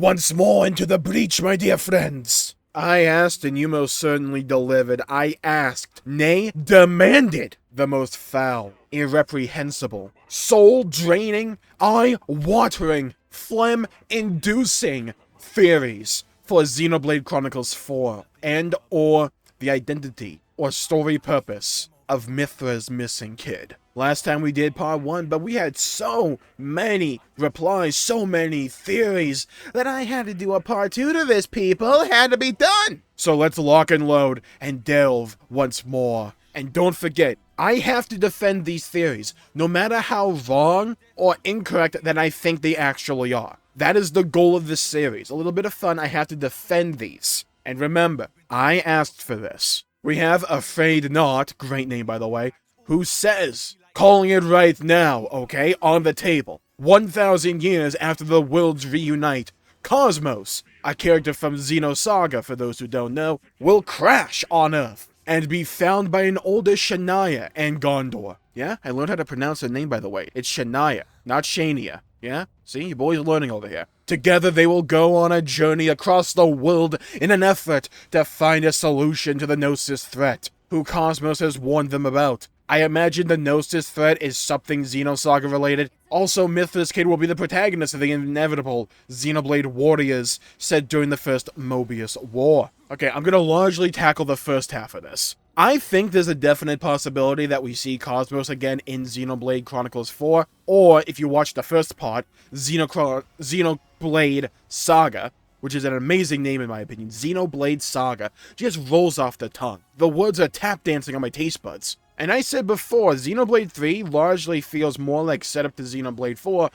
once more into the breach, my dear friends. I asked, and you most certainly delivered. I asked, nay, demanded, the most foul, irreprehensible, soul-draining, eye-watering, phlegm-inducing theories for Xenoblade Chronicles 4, and or the identity or story purpose of Mythra's missing kid. Last time we did part 1, but we had so many replies, so many theories, that I had to do a part 2 to this, people. It had to be done! So let's lock and load and delve once more. And don't forget, I have to defend these theories, no matter how wrong or incorrect that I think they actually are. That is the goal of this series. A little bit of fun, I have to defend these. And remember, I asked for this. We have Afraid Not, great name by the way, who says, calling it right now, okay, on the table. 1,000 years after the worlds reunite, Cosmos, a character from Xenosaga for those who don't know, will crash on Earth and be found by an older Shania and Gondor. Yeah, I learned how to pronounce her name by the way. It's Shania, not Shania. Yeah? See, your boy's learning over here. Together they will go on a journey across the world in an effort to find a solution to the Gnosis threat, who Cosmos has warned them about. I imagine the Gnosis threat is something Xenosaga related. Also, Mythra's kid will be the protagonist of the inevitable Xenoblade Warriors set during the first Mobius War. Okay, I'm gonna largely tackle the first half of this. I think there's a definite possibility that we see Cosmos again in Xenoblade Chronicles 4, or if you watch the first part, Xenoblade Saga, which is an amazing name in my opinion. Xenoblade Saga just rolls off the tongue. The words are tap dancing on my taste buds. And I said before, Xenoblade 3 largely feels more like setup to Xenoblade 4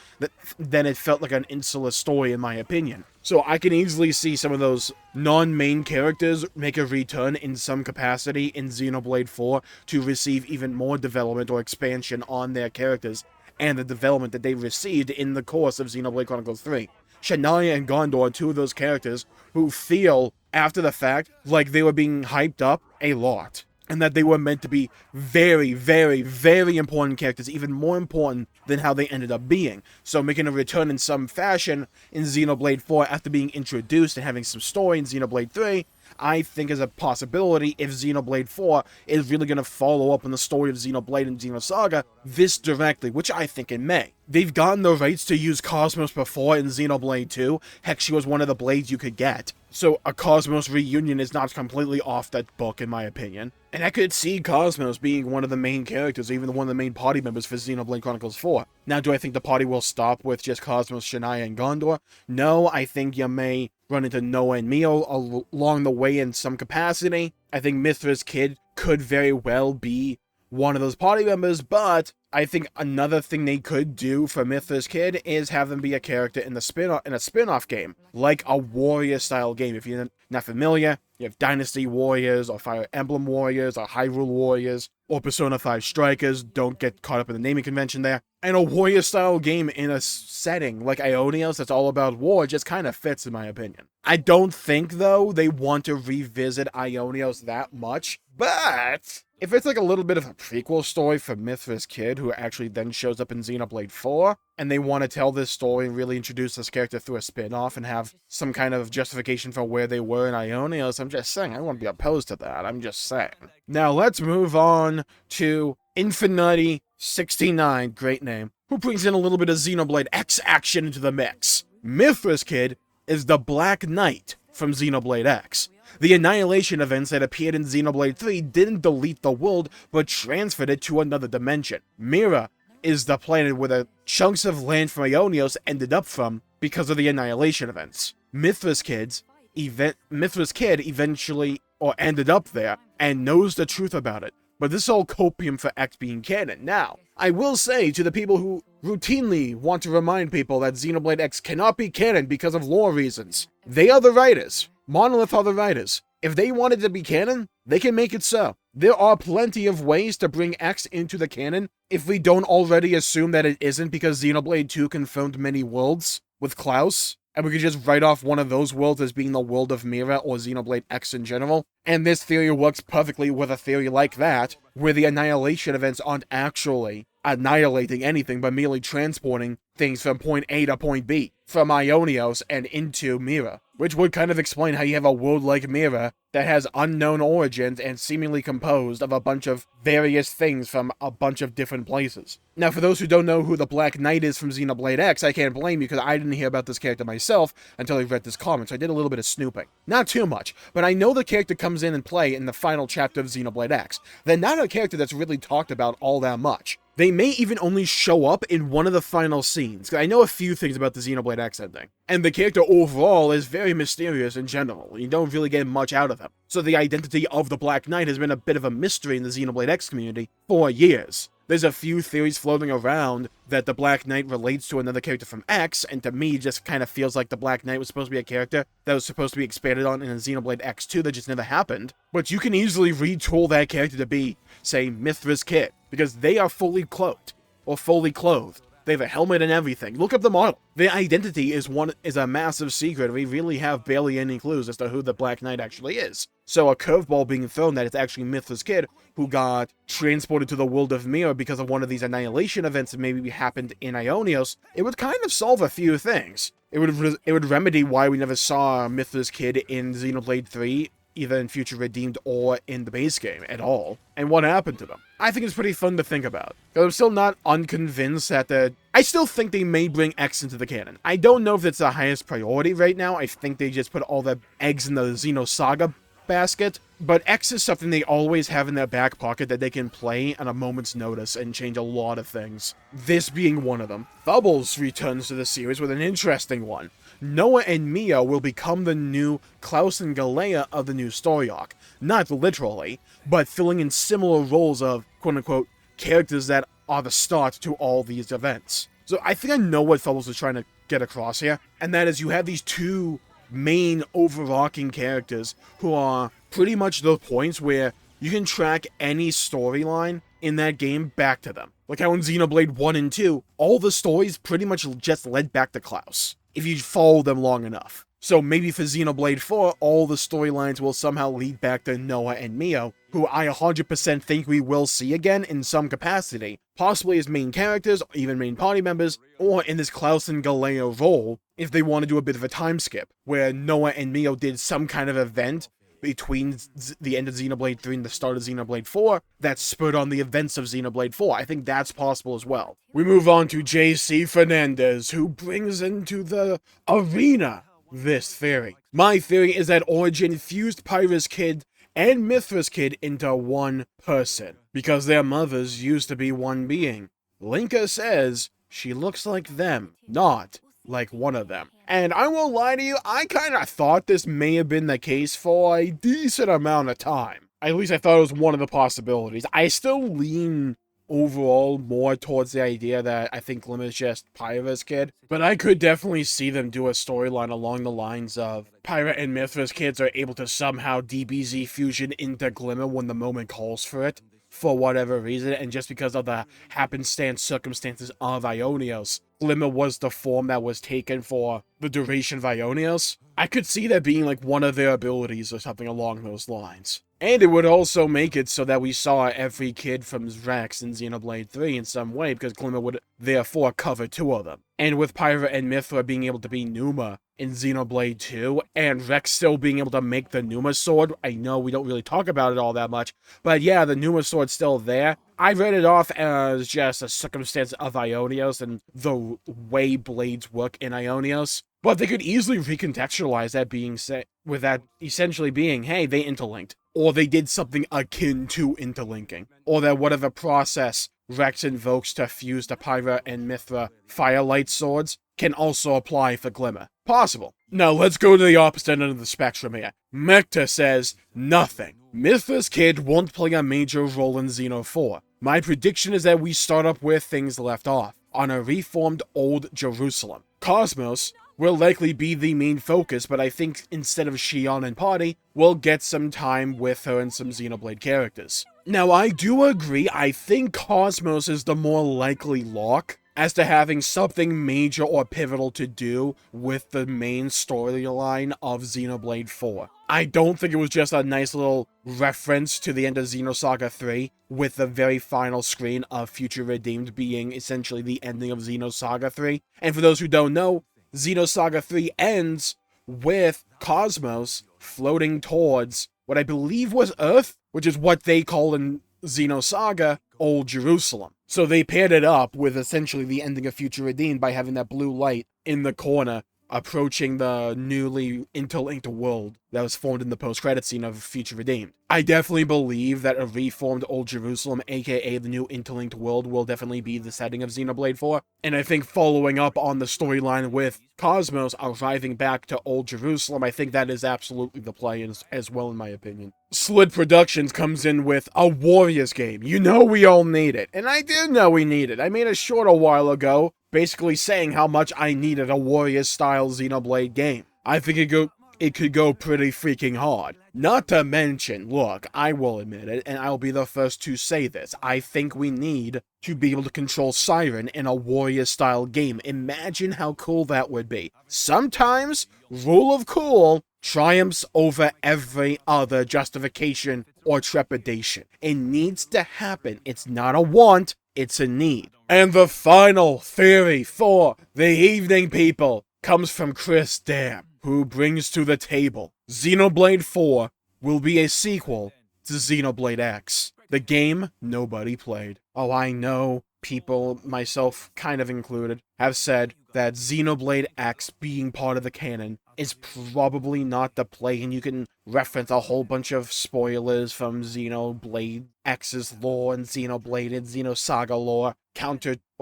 than it felt like an insular story in my opinion. So I can easily see some of those non-main characters make a return in some capacity in Xenoblade 4 to receive even more development or expansion on their characters and the development that they received in the course of Xenoblade Chronicles 3. Shania and Gondor are two of those characters who feel, after the fact, like they were being hyped up a lot. And that they were meant to be very, very, very important characters, even more important than how they ended up being. So making a return in some fashion in Xenoblade 4 after being introduced and having some story in Xenoblade 3, I think is a possibility if Xenoblade 4 is really going to follow up on the story of Xenoblade and Xenosaga this directly, which I think it may. They've gotten the rights to use Cosmos before in Xenoblade 2. Heck, she was one of the blades you could get. So a Cosmos reunion is not completely off that book, in my opinion. And I could see Cosmos being one of the main characters, even one of the main party members for Xenoblade Chronicles 4. Now, do I think the party will stop with just Cosmos, Shania, and Gondor? No, I think you may run into Noah and Mio along the way in some capacity. I think Mythra's kid could very well be one of those party members, but I think another thing they could do for Mythra's kid is have them be a character in a spin-off game, like a warrior-style game. If you're not familiar, you have Dynasty Warriors, or Fire Emblem Warriors, or Hyrule Warriors, or Persona 5 Strikers. Don't get caught up in the naming convention there. And a warrior-style game in a setting like Ionios that's all about war just kind of fits, in my opinion. I don't think, though, they want to revisit Ionios that much, but if it's like a little bit of a prequel story for Mythra's kid, who actually then shows up in Xenoblade 4, and they want to tell this story and really introduce this character through a spin-off and have some kind of justification for where they were in Ionios, I'm just saying, I won't be opposed to that, I'm just saying. Now let's move on to Infinity69, great name, who brings in a little bit of Xenoblade X action into the mix. Mythra's kid is the Black Knight from Xenoblade X. The Annihilation events that appeared in Xenoblade 3 didn't delete the world, but transferred it to another dimension. Mythra is the planet where the chunks of land from Ionios ended up from because of the Annihilation events. Mythra's kid eventually ended up there and knows the truth about it. But this is all copium for X being canon. Now, I will say to the people who routinely want to remind people that Xenoblade X cannot be canon because of lore reasons, they are the writers. Monolith are the writers. If they wanted to be canon, they can make it so. There are plenty of ways to bring X into the canon if we don't already assume that it isn't, because Xenoblade 2 confirmed many worlds with Klaus, and we could just write off one of those worlds as being the world of Mythra or Xenoblade X in general. And this theory works perfectly with a theory like that, where the Annihilation events aren't actually annihilating anything, but merely transporting things from point A to point B, from Ionios and into Mythra, which would kind of explain how you have a world like Mythra that has unknown origins and seemingly composed of a bunch of various things from a bunch of different places. Now, for those who don't know who the Black Knight is from Xenoblade X, I can't blame you because I didn't hear about this character myself until I read this comment, so I did a little bit of snooping. Not too much, but I know the character comes in and play in the final chapter of Xenoblade X. They're not a character that's really talked about all that much. They may even only show up in one of the final scenes. I know a few things about the Xenoblade X ending, and the character overall is very mysterious in general. You don't really get much out of him. So the identity of the Black Knight has been a bit of a mystery in the Xenoblade X community for years. There's a few theories floating around that the Black Knight relates to another character from X, and to me, just kind of feels like the Black Knight was supposed to be a character that was supposed to be expanded on in Xenoblade X2 that just never happened. But you can easily retool that character to be, say, Mythra's kid, because they are fully cloaked, or fully clothed. They have a helmet and everything. Look up the model. Their identity is a massive secret. We really have barely any clues as to who the Black Knight actually is. So a curveball being thrown that it's actually Mythra's kid who got transported to the world of Mythra because of one of these annihilation events that maybe happened in Ionios, it would kind of solve a few things. It would remedy why we never saw Mythra's kid in Xenoblade 3, either in Future Redeemed or in the base game at all, and what happened to them. I think it's pretty fun to think about, because I'm still not unconvinced that I still think they may bring X into the canon. I don't know if it's the highest priority right now. I think they just put all the eggs in the Xenosaga basket, but X is something they always have in their back pocket that they can play on a moment's notice and change a lot of things. This being one of them. Bubbles returns to the series with an interesting one. Noah and Mia will become the new Klaus and Galea of the new story arc. Not literally, but filling in similar roles of, quote-unquote, characters that are the start to all these events. So I think I know what Bubbles is trying to get across here, and that is you have these two main overarching characters who are pretty much the points where you can track any storyline in that game back to them. Like how in Xenoblade 1 and 2, all the stories pretty much just led back to Klaus, if you follow them long enough. So maybe for Xenoblade 4, all the storylines will somehow lead back to Noah and Mio, who I 100% think we will see again in some capacity, possibly as main characters, or even main party members, or in this Klaus and Galea role, if they want to do a bit of a time skip, where Noah and Mio did some kind of event between the end of Xenoblade 3 and the start of Xenoblade 4 that spurred on the events of Xenoblade 4. I think that's possible as well. We move on to J.C. Fernandez, who brings into the arena this theory. My theory is that Origin fused Pyra's kid and Mythra's kid into one person, because their mothers used to be one being. Linka says she looks like them, not like one of them. And I won't lie to you, I kinda thought this may have been the case for a decent amount of time. At least I thought it was one of the possibilities. I still lean overall more towards the idea that I think Glimmer's just Pyra's kid, but I could definitely see them do a storyline along the lines of Pyra and Mythra's kids are able to somehow DBZ fusion into Glimmer when the moment calls for it, for whatever reason, and just because of the happenstance circumstances of Ionios, Glimmer was the form that was taken for the duration of Ionios. I could see that being like one of their abilities or something along those lines. And it would also make it so that we saw every kid from Rex in Xenoblade 3 in some way, because Glimmer would therefore cover two of them. And with Pyra and Mythra being able to be Numa in Xenoblade 2, and Rex still being able to make the Numa sword, I know we don't really talk about it all that much, but yeah, the Numa sword's still there. I read it off as just a circumstance of Ionios and the way blades work in Ionios. But they could easily recontextualize that being said, with that essentially being, hey, they interlinked. Or they did something akin to interlinking. Or that whatever process Rex invokes to fuse the Pyra and Mythra Firelight swords can also apply for Glimmer. Possible. Now let's go to the opposite end of the spectrum here. Mekta says, nothing. Mythra's kid won't play a major role in Xeno 4. My prediction is that we start up where things left off, on a reformed old Jerusalem. Cosmos will likely be the main focus, but I think instead of Shion and Party, we'll get some time with her and some Xenoblade characters. Now, I do agree, I think Cosmos is the more likely lock, as to having something major or pivotal to do with the main storyline of Xenoblade 4. I don't think it was just a nice little reference to the end of Xenosaga 3, with the very final screen of Future Redeemed being essentially the ending of Xenosaga 3. And for those who don't know, Xenosaga 3 ends with Cosmos floating towards what I believe was Earth, which is what they call in Xenosaga Old Jerusalem. So they paired it up with essentially the ending of Future Redeemed by having that blue light in the corner approaching the newly interlinked world that was formed in the post-credit scene of Future Redeemed. I definitely believe that a reformed Old Jerusalem, aka the new interlinked world, will definitely be the setting of Xenoblade 4. And I think following up on the storyline with Cosmos arriving back to Old Jerusalem, I think that is absolutely the play as well, in my opinion. Slid Productions comes in with a Warriors game. You know we all need it. And I did know we need it. I made a short a while ago basically saying how much I needed a Warriors-style Xenoblade game. I think it could go pretty freaking hard. Not to mention, look, I will admit it, and I'll be the first to say this, I think we need to be able to control Siren in a Warriors-style game. Imagine how cool that would be. Sometimes, rule of cool triumphs over every other justification or trepidation. It needs to happen. It's not a want, it's a need. And the final theory for the evening, people, comes from Chris Dam, who brings to the table Xenoblade 4 will be a sequel to Xenoblade X, the game nobody played. Oh, I know people, myself kind of included, have said that Xenoblade X being part of the canon is probably not the play, and you can reference a whole bunch of spoilers from Xenoblade X's lore and Xenoblade and Xenosaga lore,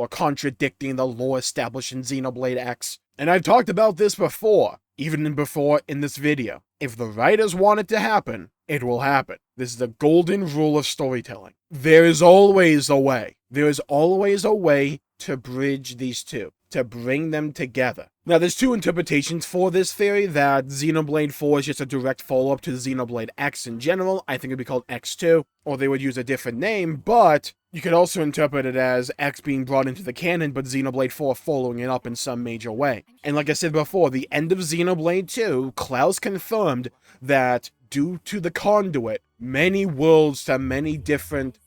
contradicting the lore established in Xenoblade X. And I've talked about this before, even before in this video. If the writers want it to happen, it will happen. This is the golden rule of storytelling. There is always a way. There is always a way to bridge these two, to bring them together. Now, there's two interpretations for this theory, that Xenoblade 4 is just a direct follow-up to Xenoblade X in general. I think it would be called X2, or they would use a different name, but you could also interpret it as X being brought into the canon, but Xenoblade 4 following it up in some major way. And like I said before, the end of Xenoblade 2, Klaus confirmed that due to the conduit, many portals to many different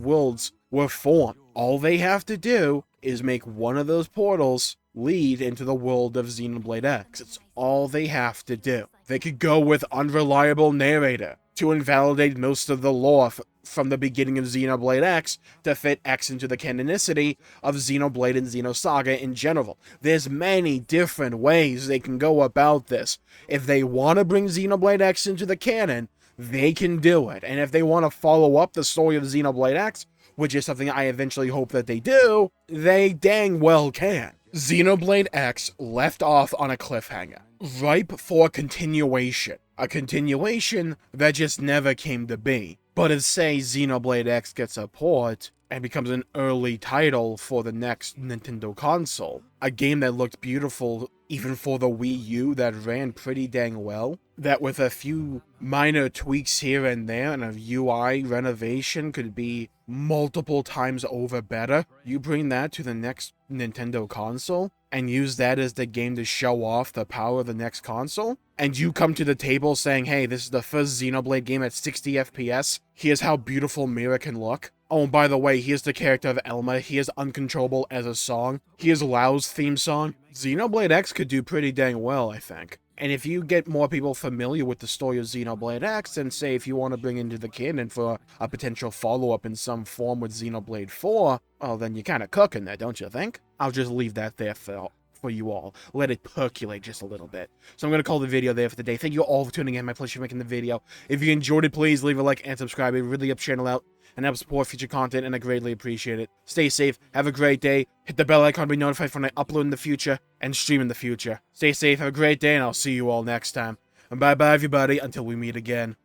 worlds were formed. All they have to do is make one of those portals lead into the world of Xenoblade X. It's all they have to do. They could go with unreliable narrator to invalidate most of the lore from the beginning of Xenoblade X to fit X into the canonicity of Xenoblade and Xenosaga in general. There's many different ways they can go about this. If they want to bring Xenoblade X into the canon, they can do it. And if they want to follow up the story of Xenoblade X, which is something I eventually hope that they do, they dang well can. Xenoblade X left off on a cliffhanger, ripe for continuation. A continuation that just never came to be. But if, say, Xenoblade X gets a port and becomes an early title for the next Nintendo console, a game that looked beautiful even for the Wii U, that ran pretty dang well, that with a few minor tweaks here and there and a UI renovation could be multiple times over better, you bring that to the next Nintendo console and use that as the game to show off the power of the next console, and you come to the table saying, hey, this is the first Xenoblade game at 60 FPS, here's how beautiful Mythra can look. Oh, and by the way, here's the character of Elma, he is uncontrollable as a song, here's Lau's theme song. Xenoblade X could do pretty dang well, I think. And if you get more people familiar with the story of Xenoblade X, and say if you want to bring into the canon for a potential follow-up in some form with Xenoblade 4, well, then you're kind of cooking there, don't you think? I'll just leave that there for you all. Let it percolate just a little bit. So I'm going to call the video there for the day. Thank you all for tuning in. My pleasure making the video. If you enjoyed it, please leave a like and subscribe. It really helps the channel out and help support future content, and I greatly appreciate it. Stay safe. Have a great day. Hit the bell icon to be notified when I upload in the future and stream in the future. Stay safe. Have a great day, and I'll see you all next time. And bye-bye, everybody, until we meet again.